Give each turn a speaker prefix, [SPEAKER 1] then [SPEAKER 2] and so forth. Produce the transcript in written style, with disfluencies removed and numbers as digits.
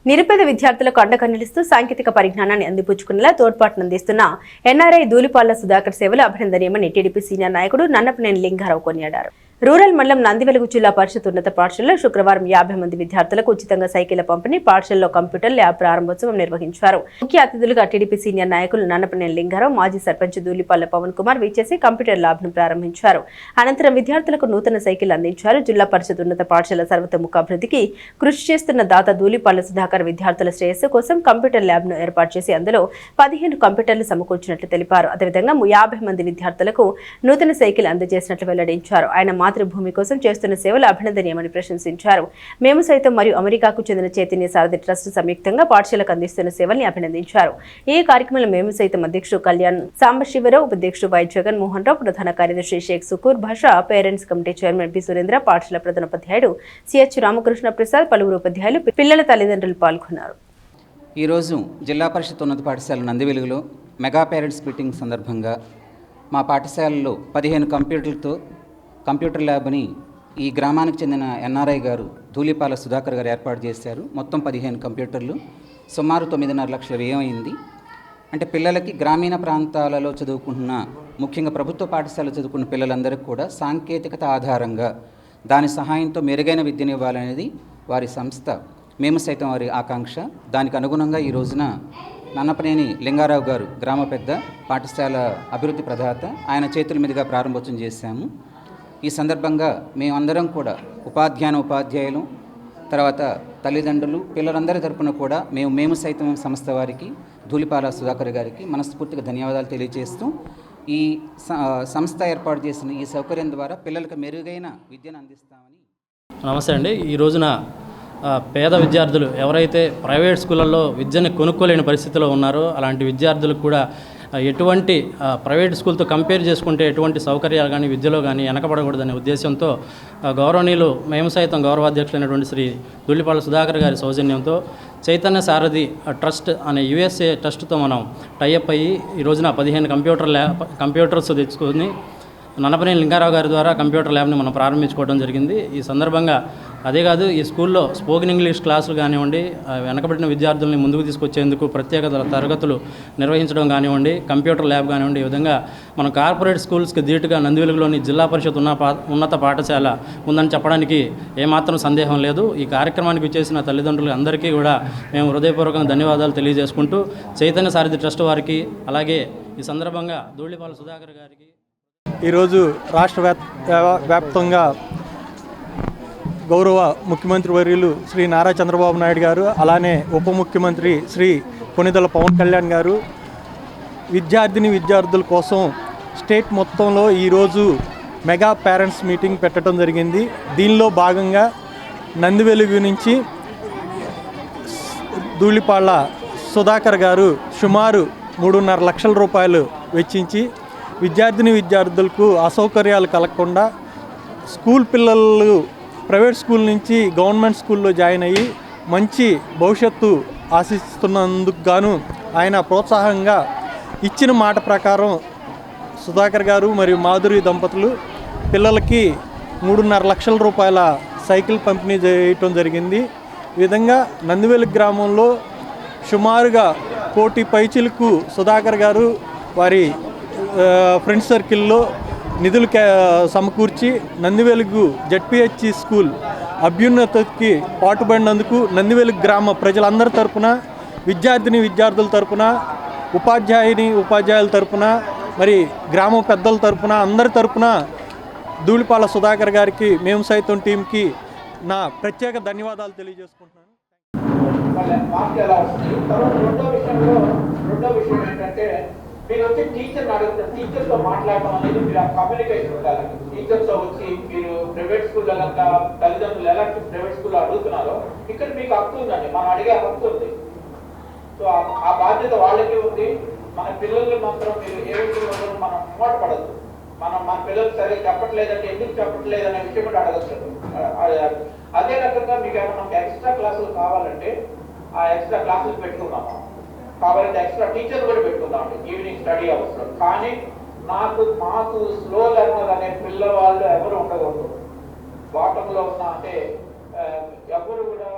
[SPEAKER 1] నిరుపేద విద్యార్థులకు అండగా నిలుస్తూ సాంకేతిక పరిజ్ఞానాన్ని అందిపుచ్చుకునేలా తోడ్పాటునందిస్తున్న ఎన్ఆర్ఐ దూలిపాళ్ల సుధాకర్ సేవలు అభినందనీయమని టీడీపీ సీనియర్ నాయకుడు నన్నపనేని లింగారావు కొనియాడారు. రూరల్ మండలం నందివెలుగు జిల్లా పరిషత్ ఉన్నత పాఠశాలలో శుక్రవారం 50 మంది విద్యార్థులకు ఉచితంగా సైకిళ్ల పంపిణీ, పాఠశాలలో కంప్యూటర్ ల్యాబ్ ప్రారంభోత్సవం నిర్వహించారు. ముఖ్య అతిథులుగా టీడీపీ సీనియర్ నాయకులు నన్నపనేని లింగారావు, మాజీ సర్పంచ్ దూలిపాళ్ల పవన్ కుమార్ విచ్చేసి కంప్యూటర్ ల్యాబ్ ను ప్రారంభించారు. అనంతరం విద్యార్థులకు నూతన సైకిల్ అందించారు. జిల్లా పరిషత్ ఉన్నత పాఠశాల సర్వతోముఖ అభివృద్ధికి కృషి చేస్తున్న దాత దూలిపాళ్ల సుధాకర్ విద్యార్థుల శ్రేయస్సు కోసం కంప్యూటర్ ల్యాబ్ ను ఏర్పాటు చేసి అందులో 15 కంప్యూటర్లు సమకూర్చినట్లు తెలిపారు. అదేవిధంగా 50 మంది విద్యార్థులకు నూతన సైకిల్ అందజేసినట్లు వెల్లడించారు. ఆయన మాతృభూమి కోసం చేస్తున్న సేవలు అభినందనీయమని ప్రశంసించారు. మేము సైతం మరియు అమెరికాకు చెందిన చైతన్య సారథి ట్రస్ట్ సంయుక్తంగా పాఠశాలకు అందిస్తున్న సేవల్ని అభినందించారు. ఈ కార్యక్రమంలో మేము సైతం అధ్యక్షుడు కళ్యాణ్ సాంబశివరావు, ఉపాధ్యక్షుడు వై జగన్మోహన్ రావు, ప్రధాన కార్యదర్శి షేక్ సుకూర్ భాషా, parents committee chairman P Surendra, పాఠశాల ప్రధానోపాధ్యాయుడు సిహెచ్ రామకృష్ణ ప్రసాద్, పలువురు ఉపాధ్యాయులు, పిల్లల తల్లిదండ్రులు పాల్గొన్నారు.
[SPEAKER 2] ఈరోజు జిల్లా పరిషత్ ఉన్నత పాఠశాల నందివెలుగులో మెగా పేరెంట్స్ మీటింగ్ సందర్భంగా మా పాఠశాలలో 15 కంప్యూటర్ ల్యాబ్ని ఈ గ్రామానికి చెందిన ఎన్ఆర్ఐ గారు దూలిపాల సుధాకర్ గారు ఏర్పాటు చేశారు. మొత్తం 15 కంప్యూటర్లు, సుమారు 9.5 లక్షల వ్యయం అయింది. అంటే పిల్లలకి గ్రామీణ ప్రాంతాలలో చదువుకుంటున్న, ముఖ్యంగా ప్రభుత్వ పాఠశాలలో చదువుకున్న పిల్లలందరికీ కూడా సాంకేతికత ఆధారంగా దాని సహాయంతో మెరుగైన విద్యను ఇవ్వాలనేది వారి సంస్థ మేము సైతం వారి ఆకాంక్ష. దానికి అనుగుణంగా ఈ రోజున నన్నపనేని లింగారావు గారు గ్రామ పెద్ద, పాఠశాల అభివృద్ధి ప్రదాత, ఆయన చేతుల మీదుగా ప్రారంభోత్సవం చేశాము. ఈ సందర్భంగా మేమందరం కూడా ఉపాధ్యాయులు, తర్వాత తల్లిదండ్రులు, పిల్లలందరి తరపున కూడా మేము సైతం సంస్థ వారికి, దూలిపాల సుధాకర్ గారికి మనస్ఫూర్తిగా ధన్యవాదాలు తెలియజేస్తూ ఈ సంస్థ ఏర్పాటు చేసిన ఈ సౌకర్యం ద్వారా పిల్లలకు మెరుగైన విద్యను అందిస్తామని.
[SPEAKER 3] నమస్తే అండి. ఈ రోజున పేద విద్యార్థులు ఎవరైతే ప్రైవేట్ స్కూళ్ళల్లో విద్యను కొనుక్కోలేని పరిస్థితిలో ఉన్నారో అలాంటి విద్యార్థులకు కూడా ఎటువంటి ప్రైవేట్ స్కూల్తో కంపేర్ చేసుకుంటే ఎటువంటి సౌకర్యాలు కానీ విద్యలో కానీ వెనకబడకూడదనే ఉద్దేశంతో గౌరవనీయులు మేము సైతం గౌరవాధ్యక్షులైనటువంటి శ్రీ దూలిపాళ్ల సుధాకర్ గారి సౌజన్యంతో చైతన్య సారథి ట్రస్ట్ అనే యుఎస్ఏ ట్రస్ట్తో మనం టైఅప్ అయ్యి ఈ రోజున 15 కంప్యూటర్స్ తెచ్చుకొని నన్నపనేని లింగారావు గారి ద్వారా కంప్యూటర్ ల్యాబ్ని మనం ప్రారంభించుకోవడం జరిగింది. ఈ సందర్భంగా అదే కాదు, ఈ స్కూల్లో స్పోకెన్ ఇంగ్లీష్ క్లాసులు కానివ్వండి, వెనకబడిన విద్యార్థుల్ని ముందుకు తీసుకొచ్చేందుకు ప్రత్యేక తరగతులు నిర్వహించడం కానివ్వండి, కంప్యూటర్ ల్యాబ్ కానివ్వండి, ఈ విధంగా మనం కార్పొరేట్ స్కూల్స్కి ధీటుగా నందివెలుగులోని జిల్లా పరిషత్ ఉన్నత పాఠశాల ఉందని చెప్పడానికి ఏమాత్రం సందేహం లేదు. ఈ కార్యక్రమానికి విచ్చేసిన తల్లిదండ్రులు అందరికీ కూడా మేము హృదయపూర్వకంగా ధన్యవాదాలు తెలియజేసుకుంటూ చైతన్య సారథి ట్రస్ట్ వారికి, అలాగే ఈ సందర్భంగా దూలిపాల సుధాకర్ గారికి
[SPEAKER 4] ఈరోజు రాష్ట్ర వ్యాప్తంగా గౌరవ ముఖ్యమంత్రి వర్యులు శ్రీ నారా చంద్రబాబు నాయుడు గారు, అలానే ఉప ముఖ్యమంత్రి శ్రీ కొనిదెల పవన్ కళ్యాణ్ గారు విద్యార్థుల కోసం స్టేట్ మొత్తంలో ఈరోజు మెగా పేరెంట్స్ మీటింగ్ పెట్టడం జరిగింది. దీనిలో భాగంగా నందివెలుగు నుంచి దూలిపాళ్ల సుధాకర్ గారు సుమారు 3.5 లక్షల రూపాయలు వెచ్చించి విద్యార్థులకు అసౌకర్యాలు కలగకుండా స్కూల్ పిల్లలు ప్రైవేట్ స్కూల్ నుంచి గవర్నమెంట్ స్కూల్లో జాయిన్ అయ్యి మంచి భవిష్యత్తు ఆశిస్తున్నందుకు గాను ఆయన ప్రోత్సాహంగా ఇచ్చిన మాట ప్రకారం సుధాకర్ గారు మరియు మాధురి దంపతులు పిల్లలకి 3.5 లక్షల రూపాయల సైకిల్ పంపిణీ చేయటం జరిగింది. ఈ విధంగా నందివెలుగు గ్రామంలో సుమారుగా 1 కోటి పైచిలకు సుధాకర్ గారు వారి ఫ్రెండ్స్ సర్కిల్లో నిధులు సమకూర్చి నందివెలుగు జెడ్పిహెచ్ స్కూల్ అభ్యున్నతికి పాటుపడినందుకు నందివెలుగు గ్రామ ప్రజలందరి తరపున, విద్యార్థుల తరపున, ఉపాధ్యాయుల తరపున, మరి గ్రామ పెద్దల తరపున, అందరి తరపున దూలిపాల సుధాకర్ గారికి మేము సైతం టీంకి నా ప్రత్యేక ధన్యవాదాలు తెలియజేసుకుంటున్నాను.
[SPEAKER 5] మీరు వచ్చి టీచర్ని అడుగుతారు, టీచర్తో మాట్లాడటం అనేది మీరు ఆ కమ్యూనికేషన్ ఉండాలి. టీచర్తో వచ్చి మీరు ప్రైవేట్ స్కూల్లో కనుక తల్లిదండ్రులు ఎలా ప్రైవేట్ స్కూల్లో అడుగుతున్నారో ఇక్కడ మీకు హక్కు ఉందండి, మనం అడిగే హక్కు ఉంది. సో ఆ బాధ్యత వాళ్ళకి ఉంది. మన పిల్లల్ని మాత్రం మీరు ఏ విషయంలో మనం మాట పడద్దు. మన పిల్లలు సరే చెప్పట్లేదంటే ఎందుకు చెప్పట్లేదు అనే విషయం కూడా అడగచ్చు. అదే రకంగా మీకు ఏమన్నా ఎక్స్ట్రా క్లాసులు కావాలంటే ఆ ఎక్స్ట్రా క్లాసులు పెట్టుకున్నాము, కాబట్టి ఎక్స్ట్రా టీచర్ కూడా పెట్టుకుందాం ఈవినింగ్ స్టడీ అవర్స్లో. కానీ మాకు స్లో లెర్నర్ అనే పిల్లవాళ్ళు ఎవరు ఉండకూడదు. బాటంలో ఉన్న అంటే ఎవరు కూడా